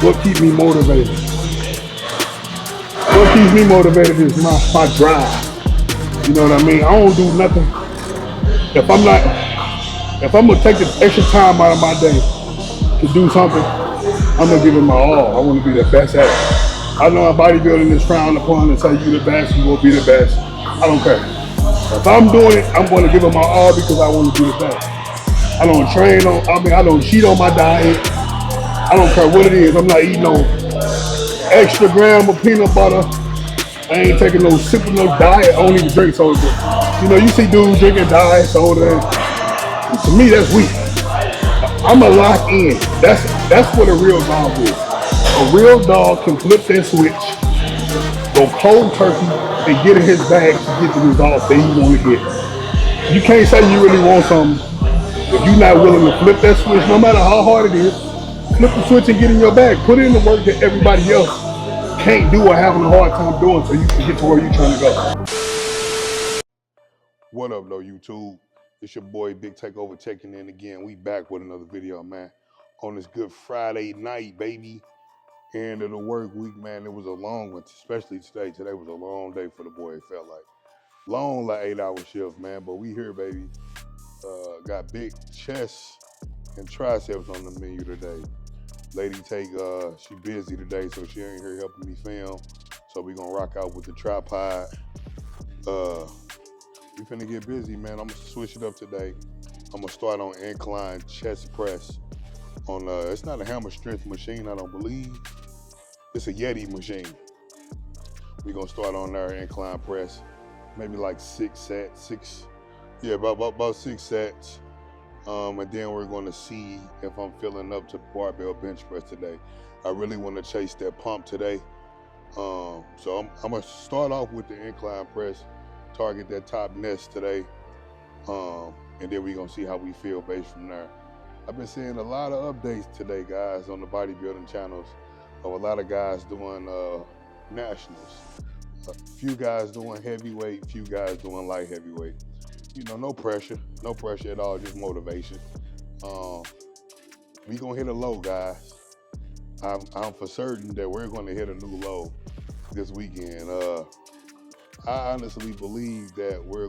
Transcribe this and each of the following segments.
What keeps me motivated? What keeps me motivated is my drive. You know what I mean? I don't do nothing. If I'm not, if I'm gonna take the extra time out of my day to do something, I'm gonna give it my all. I want to be the best at it. I know bodybuilding is frowned upon and say you the best, you will be the best. I don't care. If I'm doing it, I'm going to give it my all because I want to be the best. I don't train on. I don't cheat on my diet. I don't care what it is. I'm not eating no extra gram of peanut butter. I ain't taking no sipping no diet. I don't even drink soda. You know, you see dudes drinking diet soda. To me, that's weak. I'm a lock in. That's what a real dog is. A real dog can flip that switch, go cold turkey, and get in his bag to get the results that he want to get. You can't say you really want something if you're not willing to flip that switch, no matter how hard it is. Flip the switch and get in your bag. Put in the work that everybody else can't do or having a hard time doing so you can get to where you're trying to go. What up, though, YouTube? It's your boy Big Takeover checking in again. We back with another video, man. On this good Friday night, baby. End of the work week, man. It was a long one, especially today. Today was a long day for the boy, it felt like. Long, like 8-hour shift, man. But we here, baby. Got big chest and triceps on the menu today. Lady she busy today, so she ain't here helping me film. So we gonna rock out with the tripod. We finna get busy, man. I'm gonna switch it up today. I'm gonna start on incline chest press. It's not a hammer strength machine, I don't believe. It's a Yeti machine. We gonna start on there, incline press. Maybe like 6 sets, about 6 sets. And then we're gonna see if I'm filling up to barbell bench press today. I really wanna chase that pump today. So I'm gonna start off with the incline press, target that top nest today. And then we're gonna see how we feel based from there. I've been seeing a lot of updates today, guys, on the bodybuilding channels of a lot of guys doing nationals. A few guys doing heavyweight, few guys doing light heavyweight. You know, no pressure at all, just motivation. We gonna hit a low, guys. I'm for certain that we're gonna hit a new low this weekend. I honestly believe that we're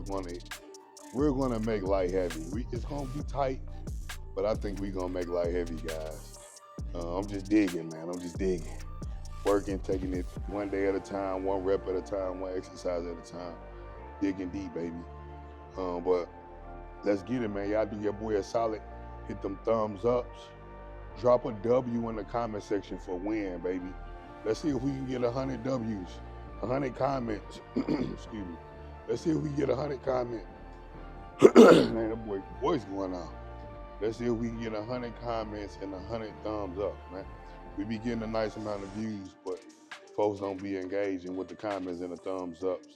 gonna make light heavy. It's gonna be tight, but I think we're gonna make light heavy, guys. I'm just digging, man. I'm just digging. Working, taking it one day at a time, one rep at a time, one exercise at a time. Digging deep, baby. But let's get it, man. Y'all do your boy a solid. Hit them thumbs ups. Drop a W in the comment section for win, baby. Let's see if we can get 100 W's, 100 comments. Excuse me. Let's see if we get 100 comments. Man, that voice going on. Let's see if we can get 100 comments and 100 thumbs up, man. We be getting a nice amount of views, but folks don't be engaging with the comments and the thumbs ups.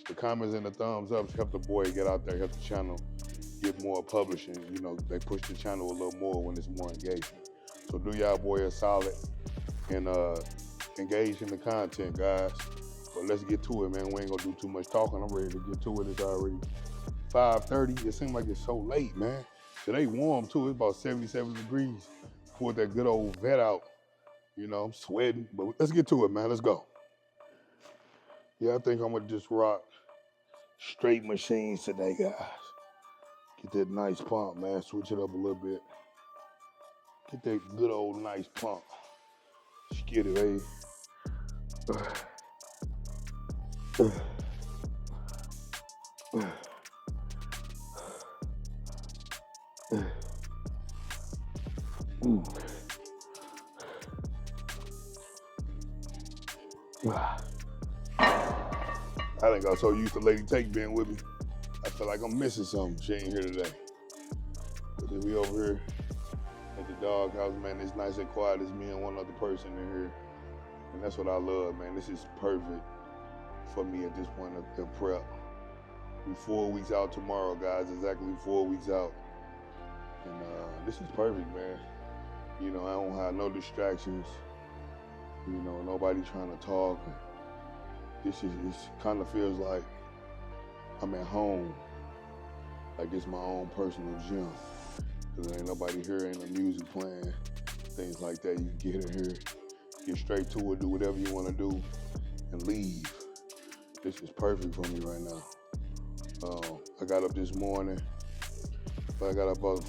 The comments and the thumbs ups help the boy get out there, help the channel get more publishing. You know, they push the channel a little more when it's more engagement. So do y'all boy a solid and engage in the content, guys. But let's get to it, man. We ain't gonna do too much talking. I'm ready to get to it. It's already 5:30. It seems like it's so late, man. Today warm too. It's about 77 degrees. Poured that good old vet out. You know, I'm sweating, but let's get to it, man. Let's go. Yeah, I think I'm gonna just rock straight machines today, guys. Get that nice pump, man. Switch it up a little bit. Get that good old nice pump. Just get it, baby. I think I'm so used to Lady Take being with me. I feel like I'm missing something. She ain't here today. But then we over here at the doghouse, man. It's nice and quiet. It's me and one other person in here. And that's what I love, man. This is perfect for me at this point of the prep. We 4 weeks out tomorrow, guys. Exactly 4 weeks out. And this is perfect, man. You know, I don't have no distractions. You know, nobody trying to talk. It kind of feels like I'm at home. Like it's my own personal gym. Cause there ain't nobody here, ain't no music playing, things like that. You can get in here, get straight to it, do whatever you want to do, and leave. This is perfect for me right now. I got up this morning. I got up about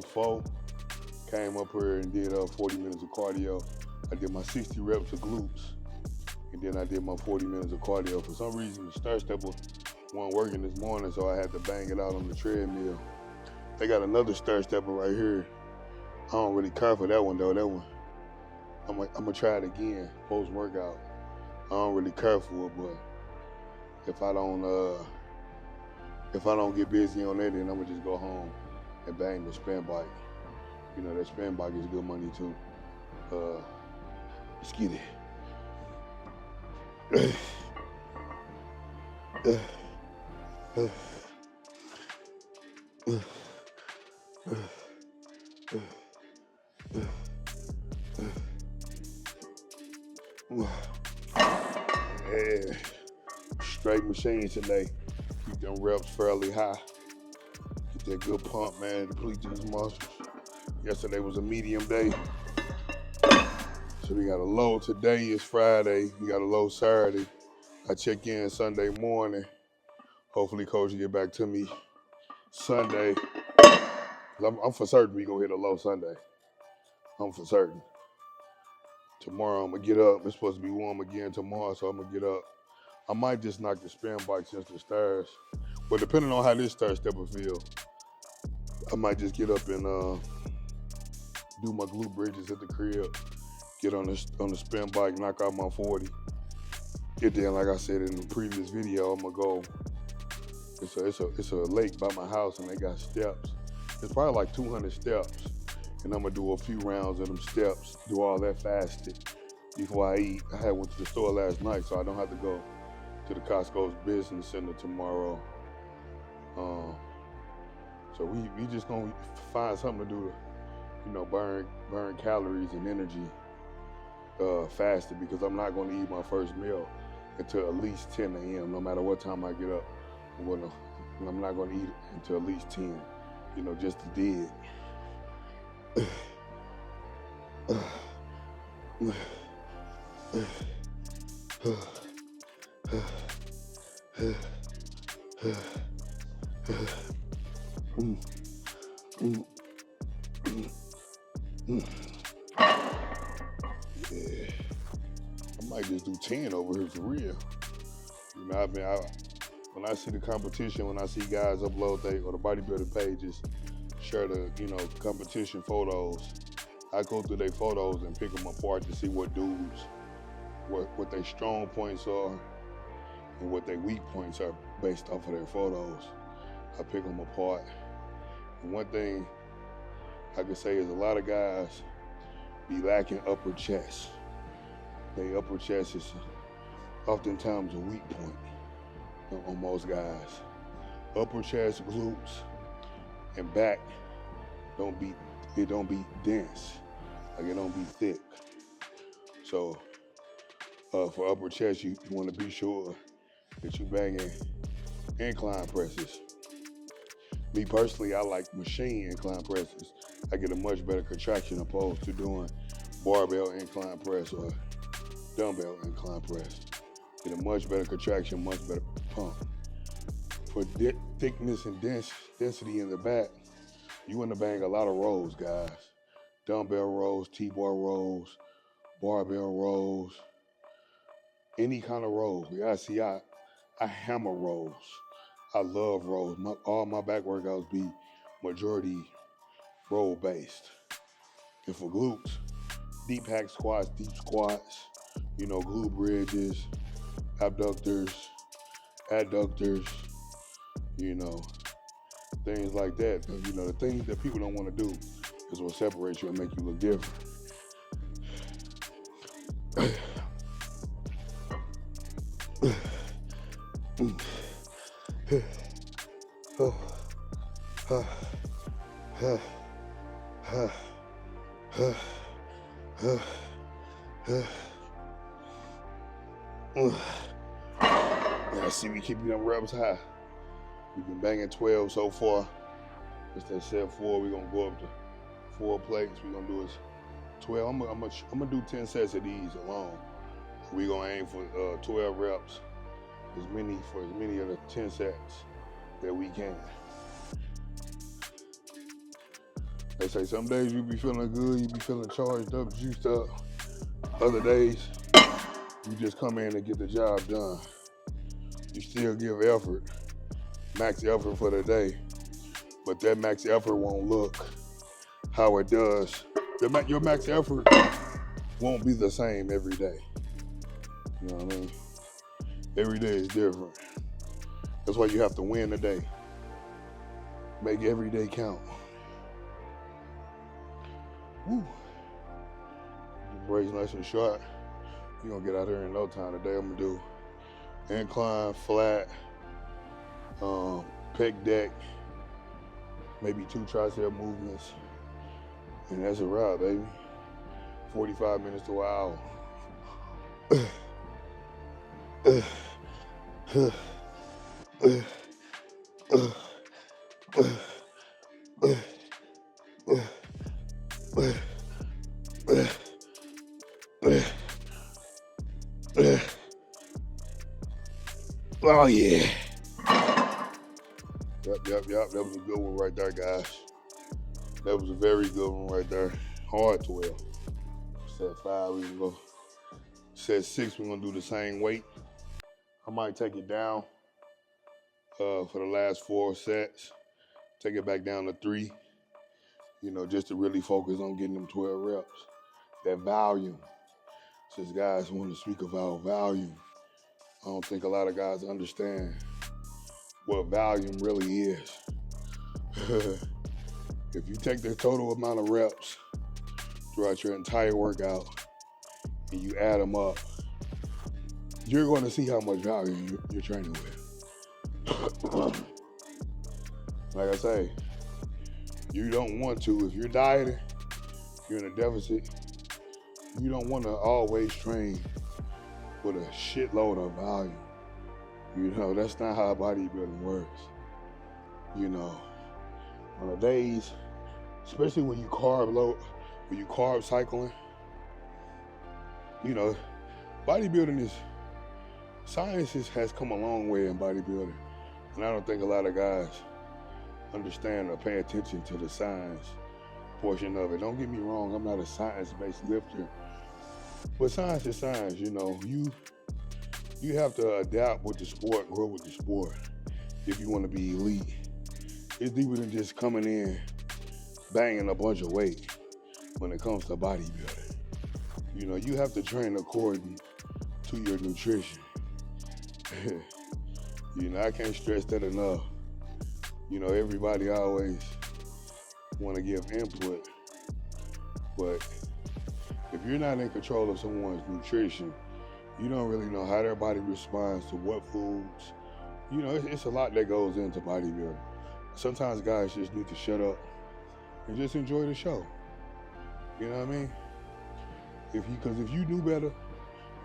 4. Came up here and did 40 minutes of cardio. I did my 60 reps of glutes, and then I did my 40 minutes of cardio. For some reason, the stair stepper wasn't working this morning, so I had to bang it out on the treadmill. They got another stair stepper right here. I don't really care for that one though. That one, I'm gonna try it again post workout. I don't really care for it, but if I don't get busy on that, then I'm gonna just go home and bang the spin bike. You know, that spin bike is good money too. Let's get it. Yeah. Straight machines today. Keep them reps fairly high. Get that good pump, man. Deplete these muscles. Yesterday was a medium day. So we got a low today. Is Friday. We got a low Saturday. I check in Sunday morning. Hopefully coach will get back to me Sunday. I'm for certain we gonna hit a low Sunday. I'm for certain. Tomorrow I'm gonna get up. It's supposed to be warm again tomorrow, so I'm gonna get up. I might just knock the spin bike since the stairs. But depending on how this stair stepper feel, I might just get up and do my glute bridges at the crib. Get on the spin bike, knock out my 40. Get there, like I said in the previous video, I'm gonna go. It's a lake by my house and they got steps. It's probably like 200 steps. And I'm gonna do a few rounds of them steps, do all that fasted before I eat. I went to the store last night, so I don't have to go to the Costco's business center tomorrow. So we just gonna find something to do to, you know, burn calories and energy fasted, because I'm not gonna eat my first meal until at least 10 a.m. No matter what time I get up, I'm not gonna eat until at least 10. You know, just to dig. Yeah, I might just do 10 over here for real. You know, when I see the competition, when I see guys upload or the bodybuilding pages share the, you know, competition photos, I go through their photos and pick them apart to see what dudes, what their strong points are and what their weak points are based off of their photos. I pick them apart. And one thing I can say is a lot of guys be lacking upper chest. Their upper chest is oftentimes a weak point on most guys. Upper chest, glutes, and back don't be dense, like it don't be thick. So for upper chest, you want to be sure that you banging incline presses. Me personally, I like machine incline presses. I get a much better contraction opposed to doing barbell incline press or dumbbell incline press. Get a much better contraction, much better pump. For thickness and density in the back, you want to bang a lot of rows, guys. Dumbbell rows, T-bar rows, barbell rows, any kind of rows. Guys, see, I hammer rows. I love rows. All my back workouts be majority row based. And for glutes, deep hack squats, deep squats, you know, glute bridges, abductors, adductors, you know, things like that. You know, the things that people don't want to do is what separates you and make you look different. I see we keeping them reps high. We've been banging 12 so far. It's that set 4. We're gonna go up to 4 plates. We're gonna do is 12. I'm gonna do 10 sets of these alone. We're gonna aim for 12 reps, as many of the 10 sets that we can. They say some days you be feeling good, you be feeling charged up, juiced up. Other days, you just come in and get the job done. You still give effort, max effort for the day, but that max effort won't look how it does. Your max effort won't be the same every day. You know what I mean? Every day is different. That's why you have to win the day. Make every day count. Woo. Brace nice and short. You're gonna get out here in no time. Today I'm gonna do incline, flat, pec deck, maybe 2 tricep movements, and that's a wrap, baby. 45 minutes to an hour. Oh yeah. Yep. That was a good one right there, guys. That was a very good one right there. Hard 12. Set 5, we can go. Set 6, we're gonna do the same weight. I might take it down for the last 4 sets. Take it back down to 3. You know, just to really focus on getting them 12 reps. That volume. Since guys want to speak about volume, I don't think a lot of guys understand what volume really is. If you take the total amount of reps throughout your entire workout and you add them up, you're going to see how much volume you're training with. Like I say, you don't want to, if you're dieting, you're in a deficit, you don't want to always train with a shitload of volume. You know, that's not how bodybuilding works. You know, on the days, especially when you carb load, when you carb cycling, you know, bodybuilding is, science has come a long way in bodybuilding. And I don't think a lot of guys understand or pay attention to the science portion of it. Don't get me wrong, I'm not a science-based lifter, but science is science, you know. You have to adapt with the sport, grow with the sport if you want to be elite. It's deeper than just coming in, banging a bunch of weight when it comes to bodybuilding. You know, you have to train according to your nutrition. You know, I can't stress that enough. You know, everybody always want to give input, but if you're not in control of someone's nutrition, you don't really know how their body responds to what foods. You know, it's a lot that goes into bodybuilding. Sometimes guys just need to shut up and just enjoy the show. You know what I mean? Because if you knew better,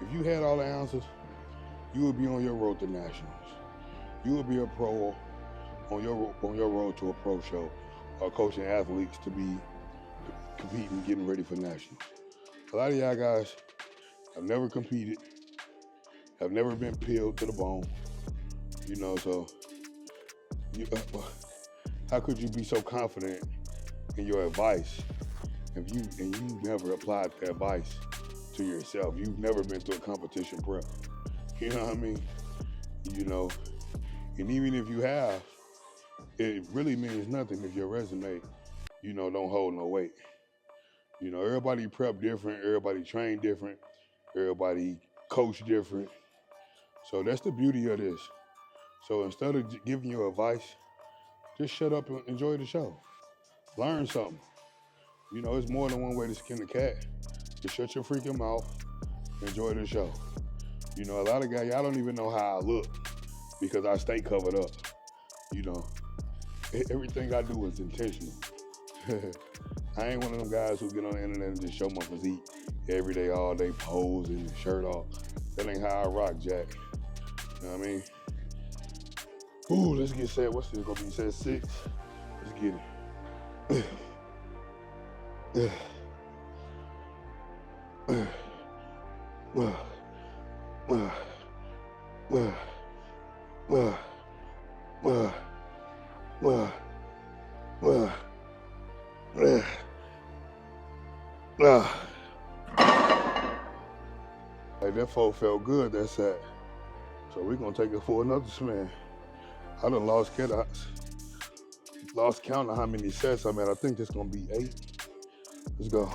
if you had all the answers, you would be on your road to nationals. You would be a pro on your road to a pro show, or coaching athletes to be competing, getting ready for nationals. A lot of y'all guys have never competed, have never been peeled to the bone. You know, so how could you be so confident in your advice if you never applied the advice to yourself? You've never been through a competition prep. You know what I mean? You know, and even if you have, it really means nothing if your resume, you know, don't hold no weight. You know, everybody prep different, everybody train different, everybody coach different. So that's the beauty of this. So instead of giving you advice, just shut up and enjoy the show. Learn something. You know, it's more than one way to skin a cat. Just shut your freaking mouth, enjoy the show. You know, a lot of guys, y'all don't even know how I look because I stay covered up. You know, everything I do is intentional. I ain't one of them guys who get on the internet and just show my physique every day, all day, pose and shirt off. That ain't how I rock, Jack. You know what I mean? Ooh, let's get set. What's this gonna be? Set 6. Let's get it. Like that foe felt good, that set. So we're gonna take it for another spin. I done lost count of how many sets I'm at. I think this gonna be 8. Let's go.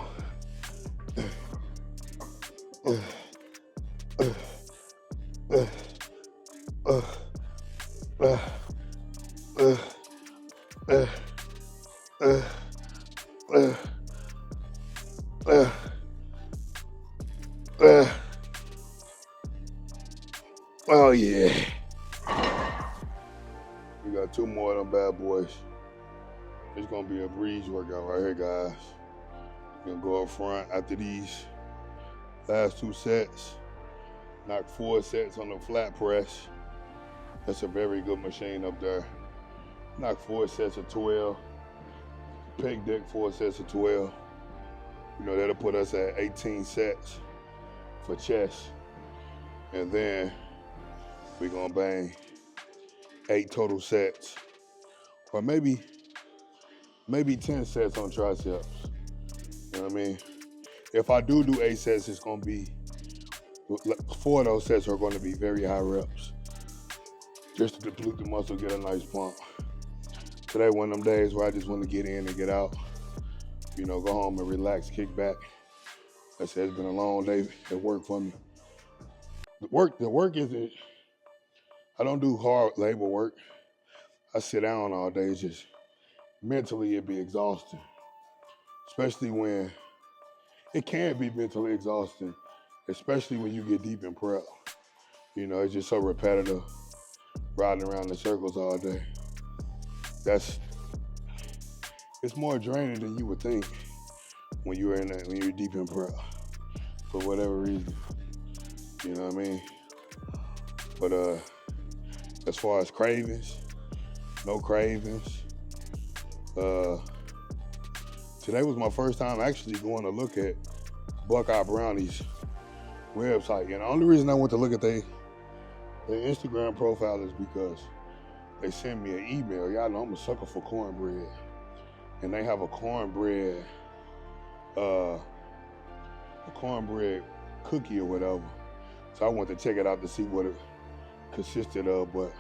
Oh yeah. We got 2 more of them bad boys. It's gonna be a breeze workout right here, guys. We're gonna go up front after these last 2 sets. Knock 4 sets on the flat press. That's a very good machine up there. Knock 4 sets of 12. Peg deck 4 sets of 12. You know, that'll put us at 18 sets for chest. And then we're gonna bang 8 total sets. Or maybe 10 sets on triceps. You know what I mean? If I do 8 sets, it's gonna be, 4 of those sets are gonna be very high reps. Just to deplete the muscle, get a nice pump. Today, one of them days where I just want to get in and get out. You know, go home and relax, kick back. I said, it's been a long day at work for me. The work isn't, I don't do hard labor work. I sit down all day. It's just mentally it'd be exhausting. Especially when, it can be mentally exhausting, especially when you get deep in prep. You know, it's just so repetitive, riding around in circles all day. It's more draining than you would think when you're deep in prep, for whatever reason. You know what I mean? But as far as cravings, no cravings. Today was my first time actually going to look at Buckeye Brownie's website. And the only reason I went to look at their Instagram profile is because they sent me an email. Y'all know I'm a sucker for cornbread. And they have a cornbread cookie or whatever. So I went to check it out to see what it consisted of, but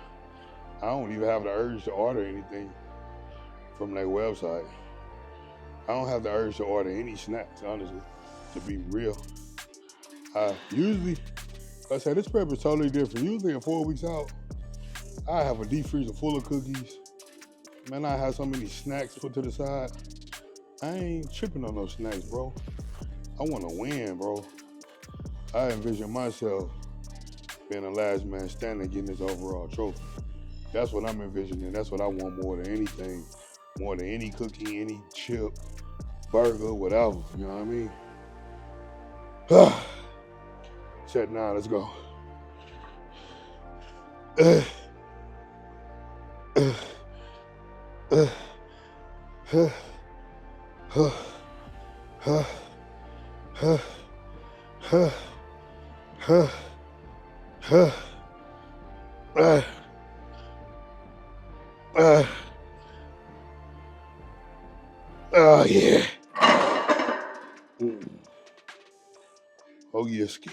I don't even have the urge to order anything from their website. I don't have the urge to order any snacks, honestly, to be real. Usually, like I said, this prep is totally different. Usually in 4 weeks out, I have a deep freezer full of cookies. Man, I have so many snacks put to the side. I ain't tripping on those snacks, bro. I want to win, bro. I envision myself being the last man standing, getting this overall trophy. That's what I'm envisioning. That's what I want more than anything. More than any cookie, any chip, burger, whatever. You know what I mean? Set 9, let's go. Oh yeah. Oh yes, ski.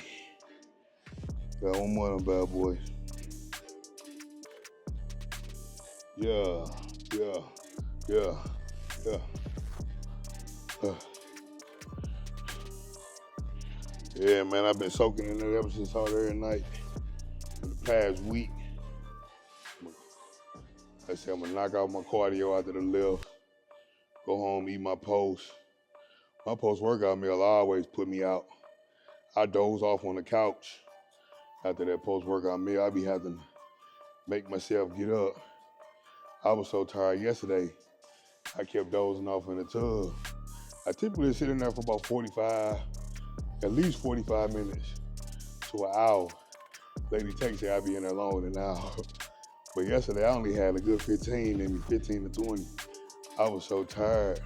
Got one more of them bad boys. Yeah. Yeah, man, I've been soaking in it ever since all every night for the past week. I said I'm gonna knock out my cardio after the lift, go home, eat my post. My post-workout meal always put me out. I doze off on the couch after that post-workout meal. I be having to make myself get up. I was so tired yesterday, I kept dozing off in the tub. I typically sit in there for about at least 45 minutes to an hour. Lady takes it, I be in there longer than an hour. But yesterday I only had a good 15 to 20. I was so tired.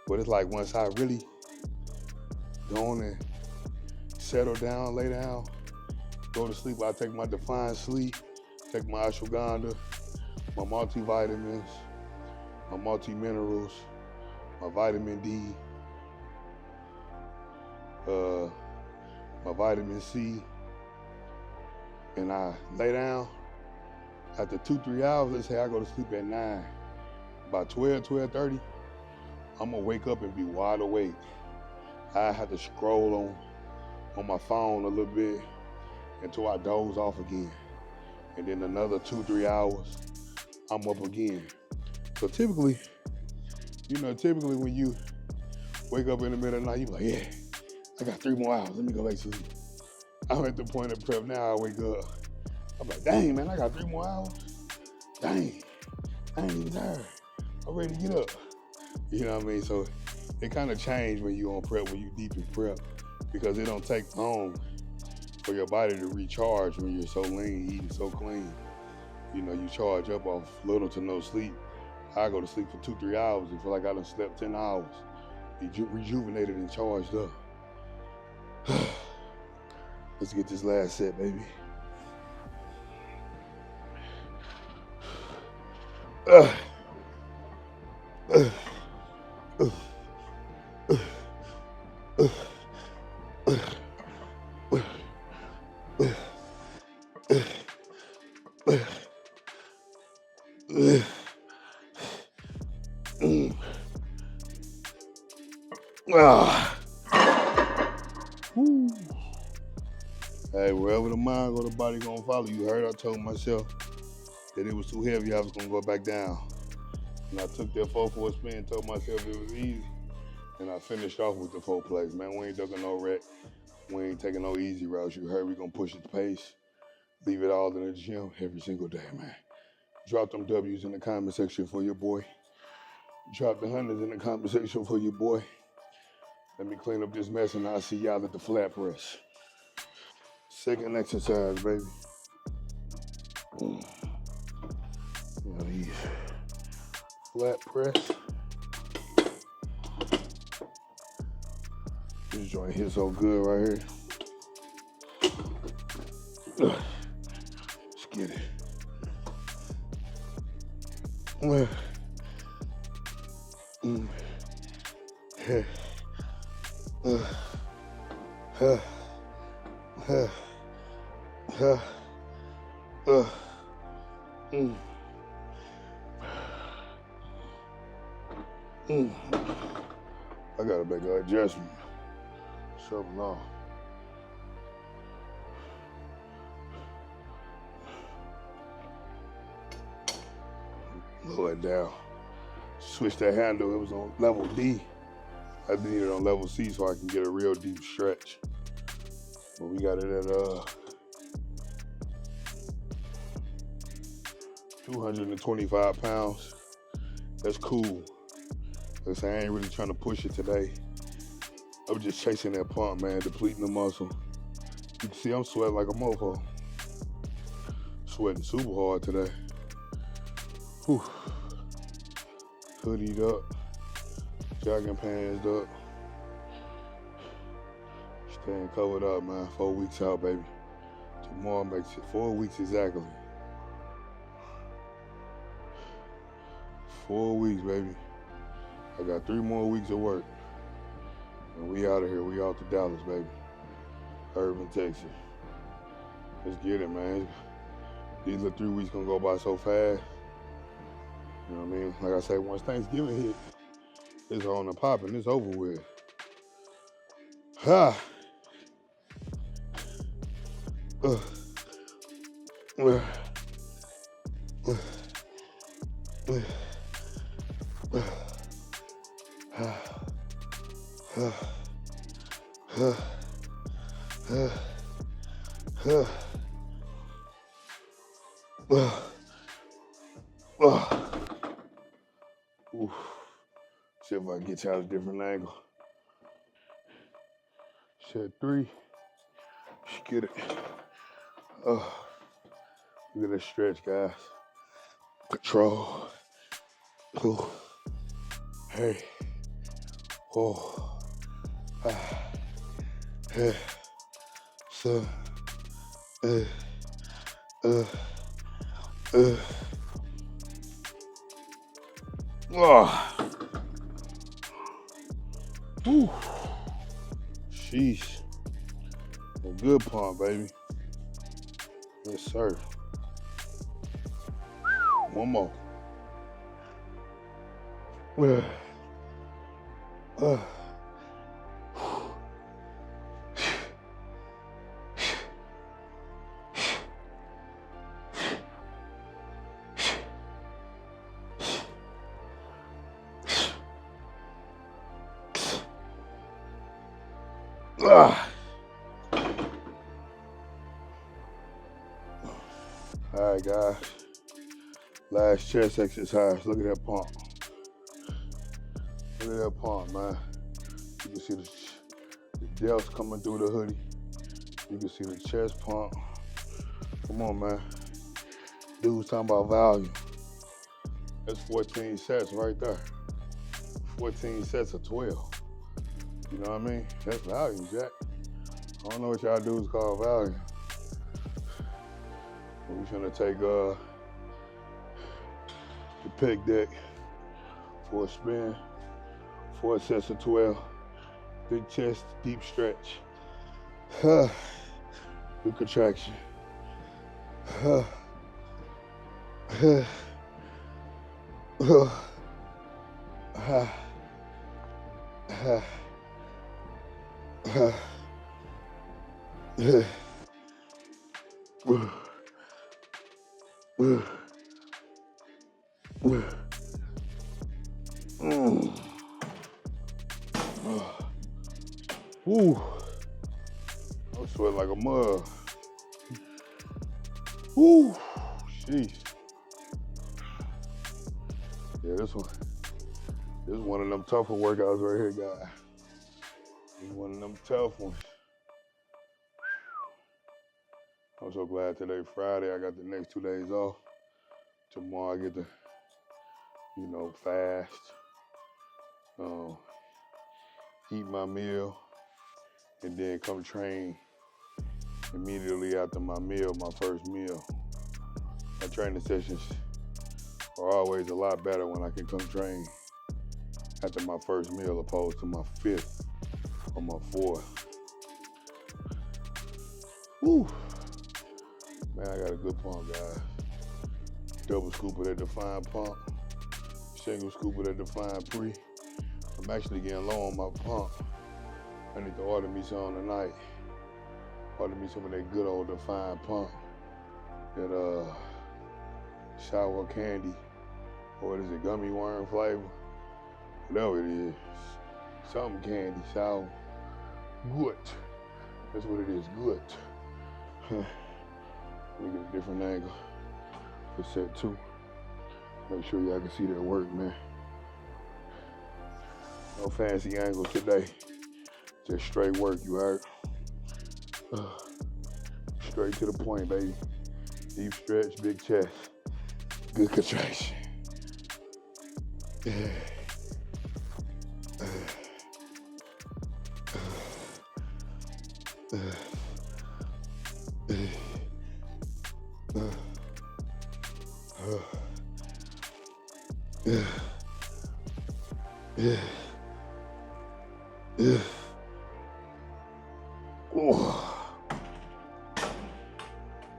But it's like once I really go on and settle down, lay down, go to sleep. I take my defined sleep, take my ashwagandha, my multivitamins, my multi-minerals, my vitamin D, my vitamin C, and I lay down. After 2-3 hours, let's say I go to sleep at 9. By 12:30, I'm gonna wake up and be wide awake. I have to scroll on my phone a little bit until I doze off again. And then another 2-3 hours, I'm up again. So typically when you wake up in the middle of the night, you like, yeah, I got 3 more hours, let me go back to sleep. I'm at the point of prep now, I wake up, I'm like, dang, man, I got 3 more hours? Dang, I ain't even tired. I'm ready to get up. You know what I mean? So it kind of changed when you on prep, when you deep in prep, because it don't take long for your body to recharge when you're so lean, eating so clean. You know, you charge up off little to no sleep. I go to sleep for 2-3 hours and feel like I done slept 10 hours. Be rejuvenated and charged up. Let's get this last set, baby. Hey, wherever the mind go, the body gonna follow. You heard I told myself that it was too heavy, I was gonna go back down. And I took that 4 for a spin, told myself it was easy, and I finished off with the 4 plays. Man, we ain't ducking no wreck. We ain't taking no easy routes. You heard we gonna push the pace, leave it all in the gym every single day, man. Drop them W's in the comment section for your boy. Drop the hundreds in the comment section for your boy. Let me clean up this mess and I'll see y'all at the flat press. Second exercise, baby. You know, these flat press. This joint hits so good right here. Let's get it. I gotta make an adjustment. Something off. Lower it down. Switch that handle. It was on level D. I need it on level C so I can get a real deep stretch. But we got it at 225 pounds. That's cool. Like I say, I ain't really trying to push it today. I'm just chasing that pump, man, depleting the muscle. You can see I'm sweating like a mofo. Sweating super hard today. Whew. Hoodied up, jogging pants up. Staying covered up, man. 4 weeks out, baby. Tomorrow makes it 4 weeks exactly. 4 weeks, baby. I got 3 more weeks of work. And we out of here. We out to Dallas, baby. Irving, Texas. Let's get it, man. These little 3 weeks gonna go by so fast. You know what I mean? Like I say, once Thanksgiving hit, it's on and popping. It's over with. Ha! See if I can get y'all a different angle. Set 3. Let's get it. Look at this stretch, guys. Control. Ooh. Hey. Oh. Hey. Whew. Sheesh. A good pump, baby. Yes, sir. One more. All right, guys. Last chest exercise. Look at that pump. Look at that pump, man. You can see the delts coming through the hoodie. You can see the chest pump. Come on, man. Dude's talking about volume. That's 14 sets right there. 14 sets of 12. You know what I mean? That's volume, Jack. I don't know what y'all dudes call volume. But we're gonna take the pec deck for a spin. 4 sets of 12. Big chest, deep stretch. Good contraction. Woo. I'm sweating like a mug. Woo. Sheesh. Yeah, this is one of them tougher workouts right here, guys. This is one of them tough ones. I'm so glad today, Friday, I got the next 2 days off. Tomorrow I get to, fast, eat my meal, and then come train immediately after my meal, my first meal. My training sessions are always a lot better when I can come train after my first meal opposed to my 5th or my 4th. Woo. Man, I got a good pump, guys. Double scoop of that defined pump. Single scoop of that defined pre. I'm actually getting low on my pump. I need to order me some tonight. Order me some of that good old defined pump. That sour candy. Or what is it, gummy worm flavor? Whatever it is. Something candy, sour. Good. That's what it is, good. Let me get a different angle for set 2. Make sure y'all can see that work, man. No fancy angles today. Just straight work, you heard? Straight to the point, baby. Deep stretch, big chest. Good contraction.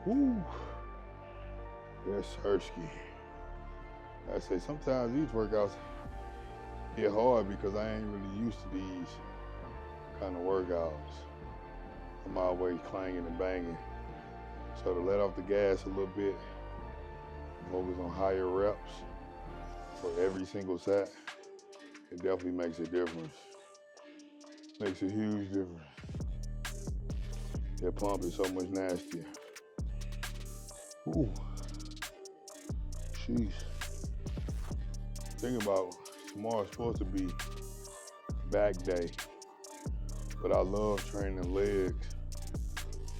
Woo. Yes, Hersky. I say sometimes these workouts get hard because I ain't really used to these kind of workouts. I'm always clanging and banging. So to let off the gas a little bit, focus on higher reps for every single set, it definitely makes a difference. Makes a huge difference. That pump is so much nastier. Ooh. Jeez. Think about tomorrow's supposed to be back day, but I love training legs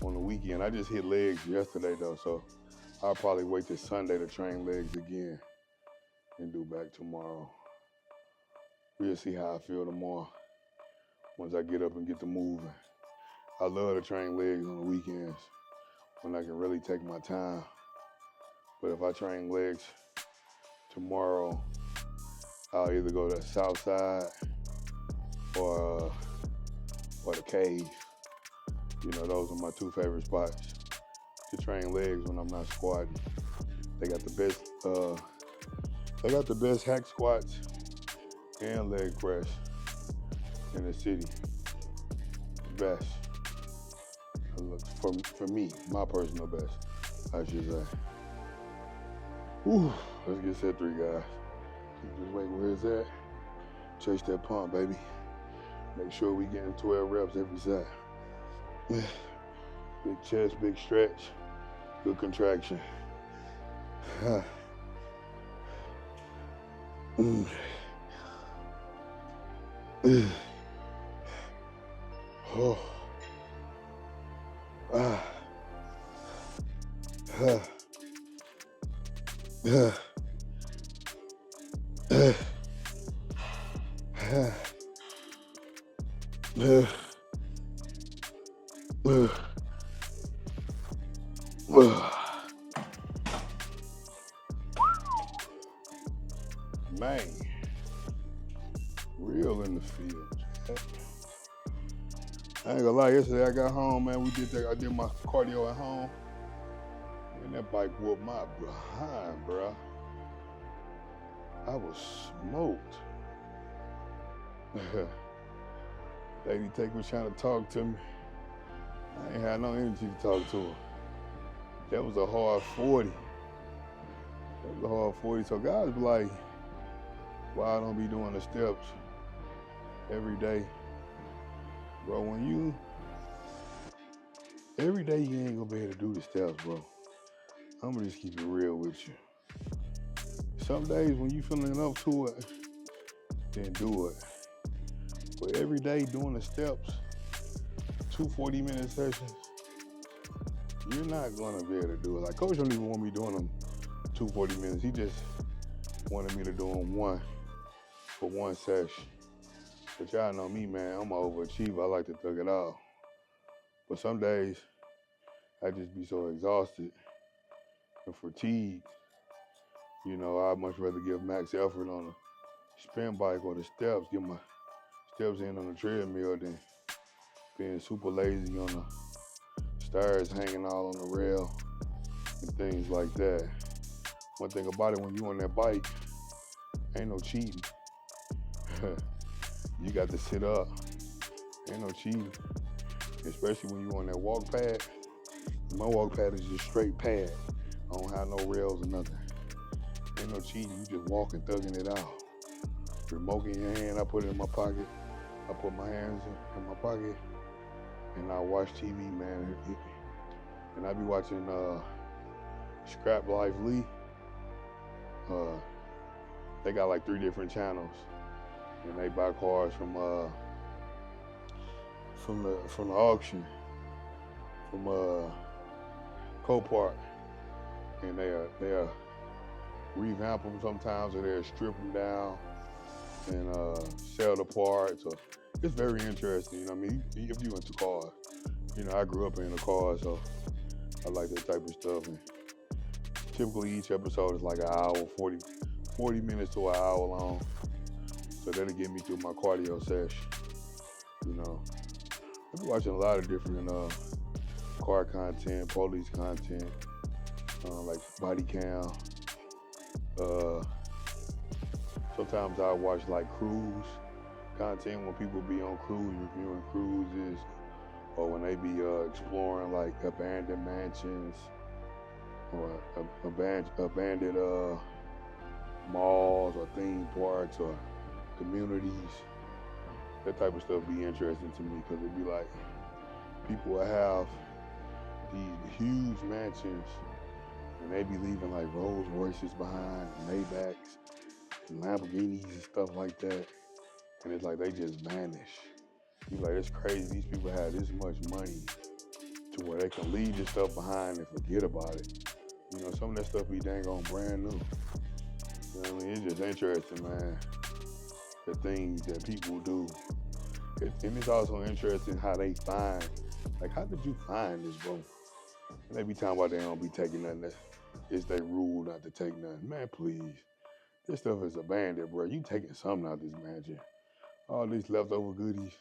on the weekend. I just hit legs yesterday though, so I'll probably wait till Sunday to train legs again and do back tomorrow. We'll see how I feel tomorrow once I get up and get to moving. I love to train legs on the weekends when I can really take my time. But if I train legs tomorrow, I'll either go to the south side or the cave. You know, those are my two favorite spots to train legs when I'm not squatting. They got the best hack squats and leg press in the city. The best. For me, my personal best, I should say. Whew, let's get set 3, guys. Just wait, where is that? Chase that pump, baby. Make sure we getting 12 reps every set. Big chest, big stretch, good contraction. Oh. Man, real in the field. I ain't gonna lie, yesterday I got home, man, I did my cardio at home. And that bike whooped my behind, bruh. I was smoked. Lady Take was trying to talk to me. I ain't had no energy to talk to her. That was a hard 40. So guys be like, why I don't be doing the steps every day? Bro, every day you ain't gonna be able to do the steps, bro. I'm gonna just keep it real with you. Some days when you feeling up to it, then do it. But every day doing the steps, 2 40-minute sessions, you're not gonna be able to do it. Like, Coach don't even want me doing them 2 40 minutes. He just wanted me to do them one for one session. But y'all know me, man, I'm an overachiever. I like to thug it out. But some days, I just be so exhausted and fatigued. You know, I'd much rather give max effort on a spin bike or the steps, get my steps in on the treadmill than being super lazy on the stairs, hanging all on the rail and things like that. One thing about it, when you on that bike, ain't no cheating. You got to sit up. Ain't no cheating. Especially when you on that walk pad. My walk pad is just straight pad. I don't have no rails or nothing. Ain't no cheating. You just walking, thugging it out. Remote in your hand, I put it in my pocket. I put my hands in my pocket and I watch TV, man. And I be watching Scrap Life Lee. They got like 3 different channels, and they buy cars from the auction, from Copart, and they'll revamp them sometimes, or they'll strip them down and sell the parts. Or it's very interesting. You know what I mean? If you into cars, you know, I grew up in a car, so I like that type of stuff. And typically each episode is like an hour, 40 minutes to an hour long. So that'll get me through my cardio session. You know, I've been watching a lot of different car content, police content, like body cam. Sometimes I watch like cruise content when people be on cruise, reviewing cruises, or when they be exploring like abandoned mansions or abandoned malls or theme parks or communities. That type of stuff be interesting to me, because it be like people will have these huge mansions and they be leaving like Rolls Royces behind, Maybachs, and Lamborghinis and stuff like that. And it's like they just vanish. You like, it's crazy. These people have this much money to where they can leave this stuff behind and forget about it. You know, some of that stuff be dang on brand new. You know what I mean? It's just interesting, man, the things that people do. And it's also interesting how they find Like, how did you find this, bro? And they be talking about they don't be taking nothing. It's their rule not to take nothing. Man, please. This stuff is abandoned, bro. You taking something out of this mansion. All these leftover goodies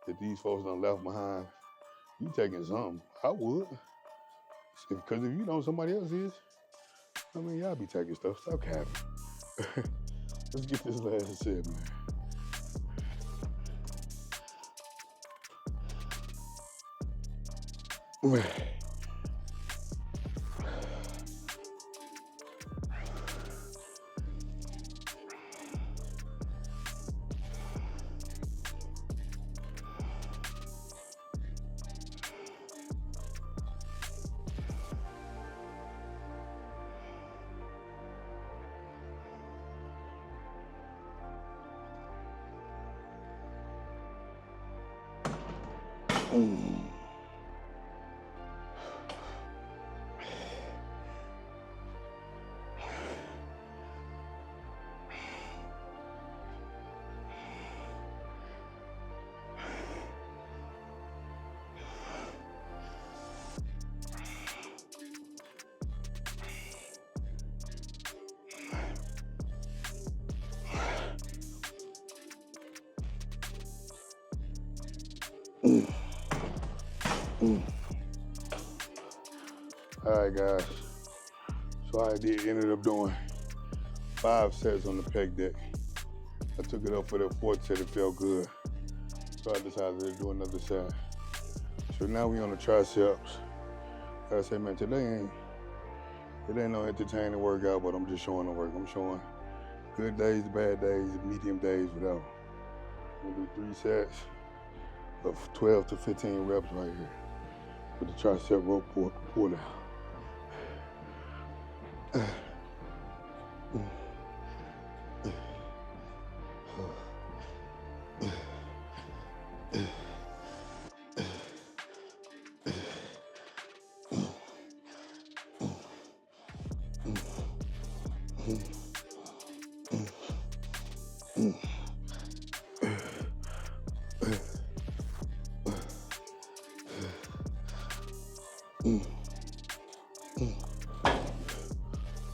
that these folks done left behind. You taking something. I would. Because if you know somebody else is, I mean, y'all be taking stuff. Stop capping. Let's get this last sip, man. Man. All right, guys. So I ended up doing 5 sets on the pec deck. I took it up for the 4th set. It felt good. So I decided to do another set. So now we on the triceps. Like I said, man, today it ain't no entertaining workout, but I'm just showing the work. I'm showing good days, bad days, medium days, whatever. I'm gonna do 3 sets of 12 to 15 reps right here with the tricep rope pull down.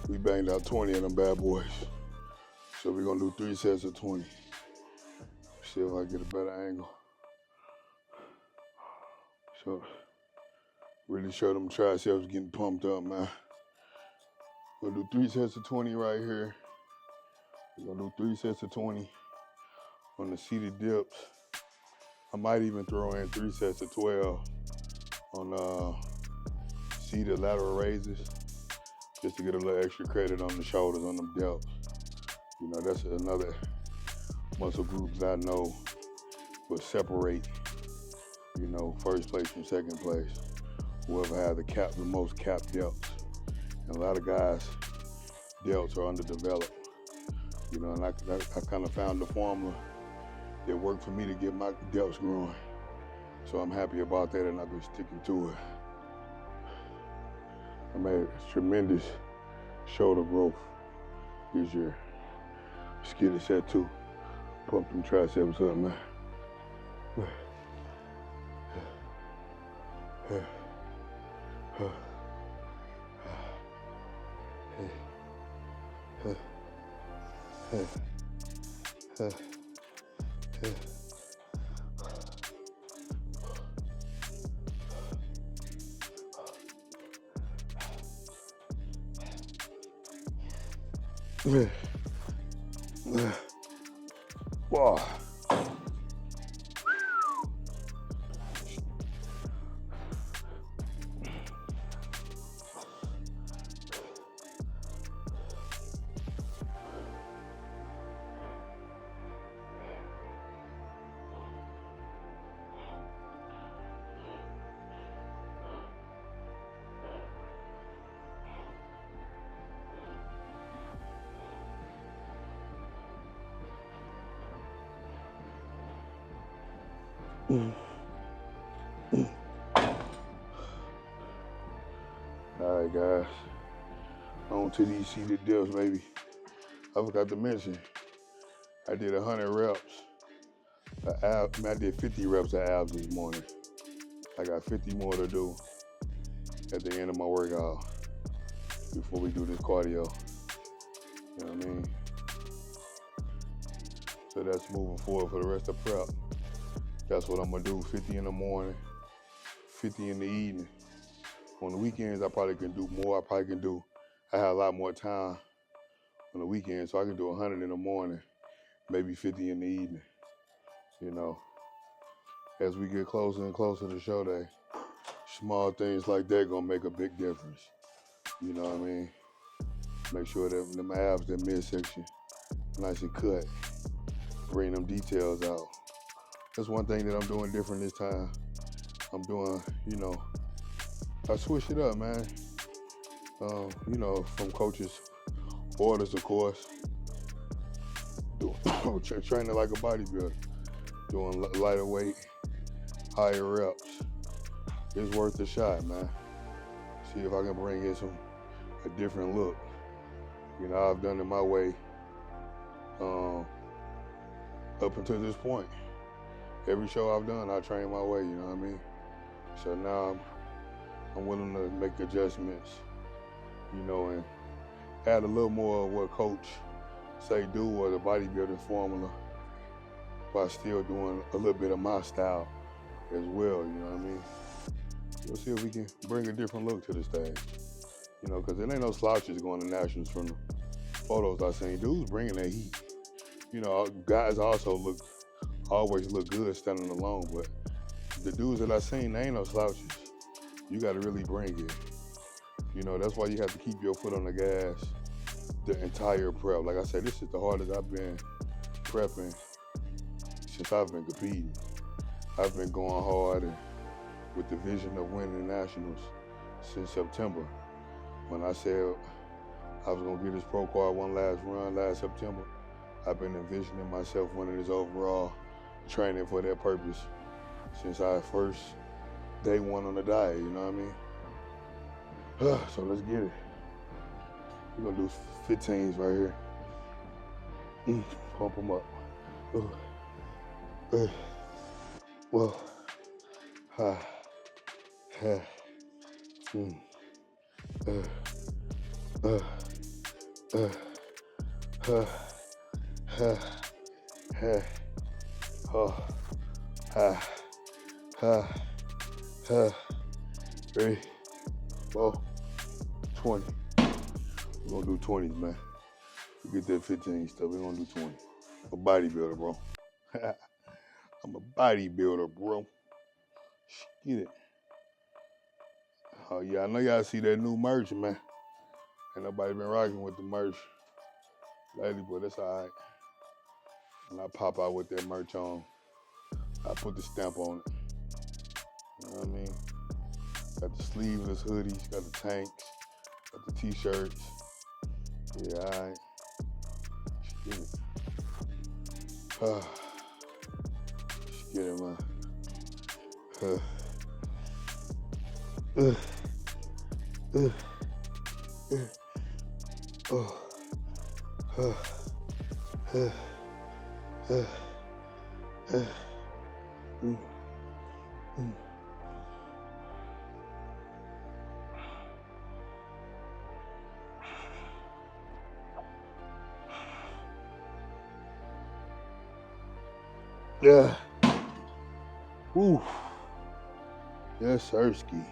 We banged out 20 of them bad boys. So we're gonna do 3 sets of 20. See if I get a better angle. So really show them triceps getting pumped up, man. We're gonna do 3 sets of 20 right here. We're gonna do 3 sets of 20 on the seated dips. I might even throw in 3 sets of 12 on seated lateral raises, just to get a little extra credit on the shoulders on them delts. You know, that's another muscle groups I know will separate, you know, first place from second place. Whoever has the most capped delts. And a lot of guys' delts are underdeveloped. You know, and I kind of found the formula that worked for me to get my delts growing. So I'm happy about that, and I've been sticking to it. I made tremendous shoulder growth this year. Skinny set 2. Pump them triceps up, man. Wow. All right, guys. On to these seated dips, baby. I forgot to mention, I did 100 reps. I did 50 reps of abs this morning. I got 50 more to do at the end of my workout before we do this cardio. You know what I mean? So that's moving forward for the rest of prep. That's what I'm gonna do, 50 in the morning, 50 in the evening. On the weekends, I probably can do more. I have a lot more time on the weekends, so I can do 100 in the morning, maybe 50 in the evening. You know, as we get closer and closer to show day, small things like that gonna make a big difference. You know what I mean? Make sure that them abs, that midsection, nice and cut. Bring them details out. That's one thing that I'm doing different this time. I'm doing, you know, I switch it up, man. You know, from coaches' orders, of course. Training like a bodybuilder. Doing lighter weight, higher reps. It's worth a shot, man. See if I can bring in a different look. You know, I've done it my way up until this point. Every show I've done, I train my way, you know what I mean? So now I'm willing to make adjustments, you know, and add a little more of what coach say do or the bodybuilding formula, while still doing a little bit of my style as well, you know what I mean? We'll see if we can bring a different look to this thing, you know, because there ain't no slouches going to nationals from the photos I seen. Dudes bringing that heat. You know, guys also always look good standing alone, but the dudes that I seen, they ain't no slouches. You got to really bring it. You know, that's why you have to keep your foot on the gas the entire prep. Like I said, this is the hardest I've been prepping since I've been competing. I've been going hard and with the vision of winning nationals since September. When I said I was gonna get this pro card one last run last September, I've been envisioning myself winning this overall, training for that purpose since I first day one on the diet, you know what I mean? So let's get it. We're gonna do 15s right here. Pump them up. Well, Ready? 4, 20. We're gonna do 20s, man. Forget that 15 stuff. We're gonna do 20. I'm a bodybuilder, bro. I'm a bodybuilder, bro. Get it. Oh yeah, I know y'all see that new merch, man. Ain't nobody been rocking with the merch lately, but it's all right. When I pop out with that merch on, I put the stamp on it. You know what I mean? Got the sleeveless hoodies, got the tanks, got the t-shirts. Yeah, all right. Get it. Get it, man. Yeah. Woo. Yes, Sirski.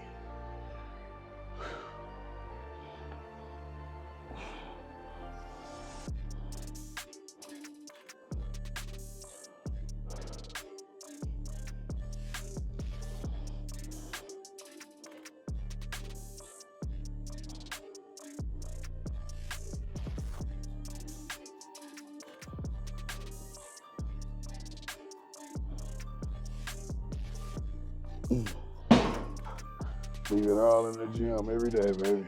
Leave it all in the gym every day, baby.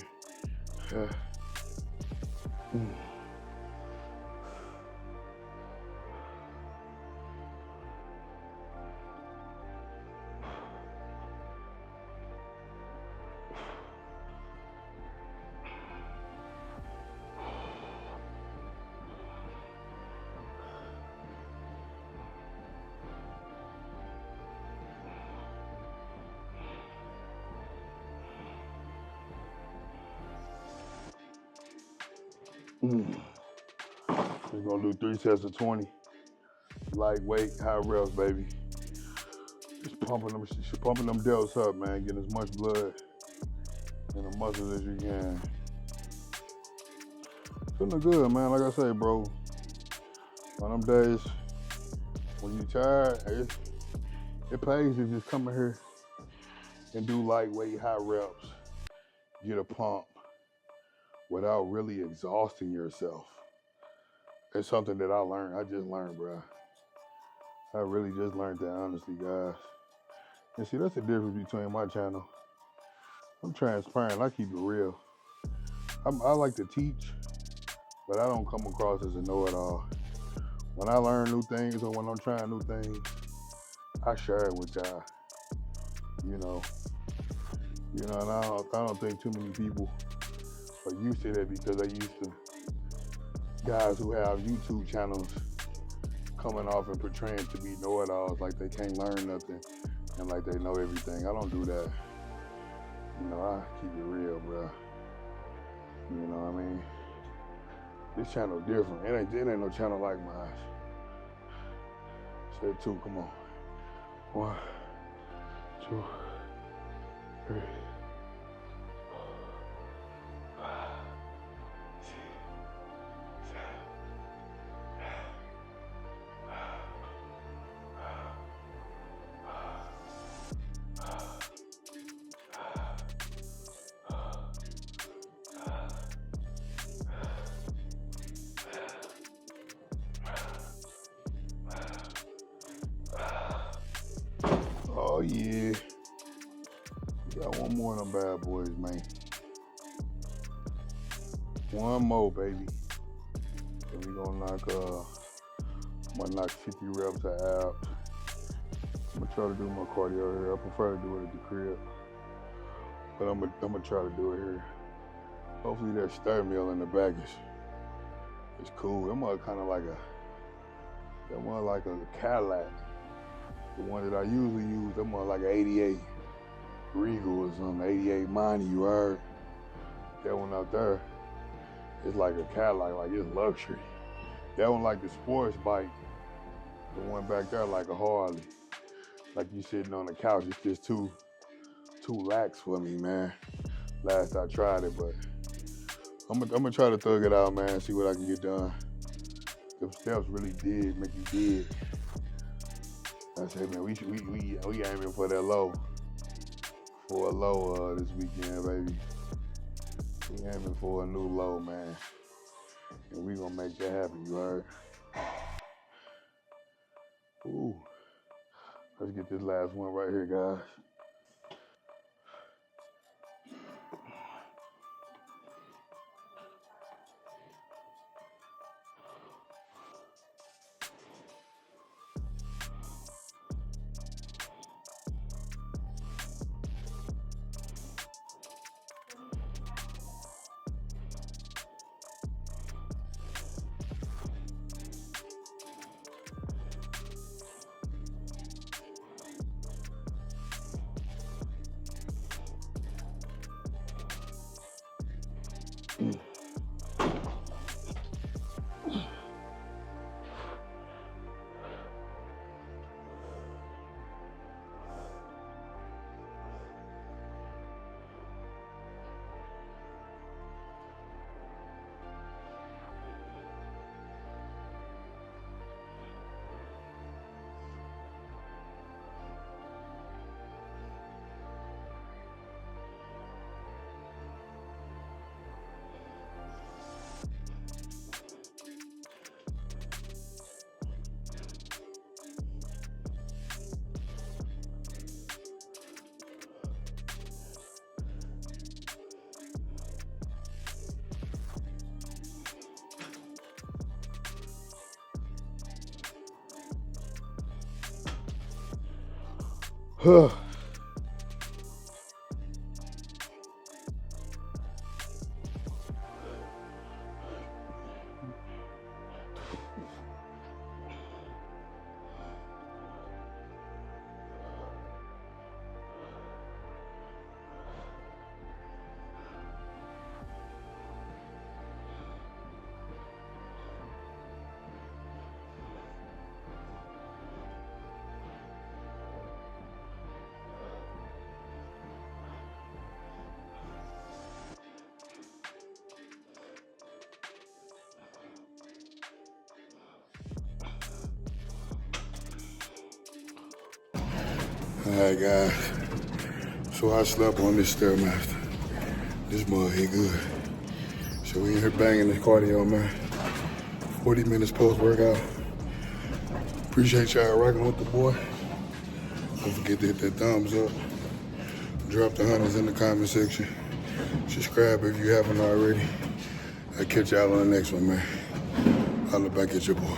We're gonna do 3 sets of 20. Lightweight, high reps, baby. Just pumping them delts up, man. Getting as much blood in the muscles as you can. Feeling good, man. Like I say, bro. On them days when you tired, it pays to just come in here and do lightweight, high reps. Get a pump without really exhausting yourself. It's something that I just learned, bro. I really just learned that, honestly, guys. And see, that's the difference between my channel. I'm transparent. I keep it real. I like to teach, but I don't come across as a know-it-all. When I learn new things or when I'm trying new things, I share it with y'all. You know, and I don't think too many people are used to that because they used to guys who have YouTube channels coming off and portraying to be know-it-alls, like they can't learn nothing and like they know everything. I don't do that. You know, I keep it real, bro. You know what I mean? This channel different. It ain't no channel like mine. Set 2, come on. 1, 2, 3, 4, 5, 6, 7. Oh yeah. We got one more of them bad boys, man. One more, baby. And we gonna knock 50 reps of abs. I'm gonna try to do my cardio here. I prefer to do it at the crib, but I'm gonna try to do it here. Hopefully that steering wheel in the back is cool. That mug kind of like a Cadillac. The one that I usually use, that mug like an 88 Regal or something, 88 Money, you heard? That one out there, it's like a Cadillac, like it's luxury. That one like the sports bike. The one back there like a Harley. Like you sitting on the couch, it's just too lax for me, man. Last I tried it, but I'm gonna try to thug it out, man, see what I can get done. Them steps really did make you dig. I said, man, we aiming for that low. For a low this weekend, baby. We aiming for a new low, man. And we gonna make that happen, you heard? Ooh. Let's get this last one right here, guys. All right, guys. So I slept on this Stairmaster. This mug hit good. So we in here banging this cardio, man. 40 minutes post-workout. Appreciate y'all rocking with the boy. Don't forget to hit that thumbs up. Drop the hundreds in the comment section. Subscribe if you haven't already. I'll catch y'all on the next one, man. Holla back at your boy.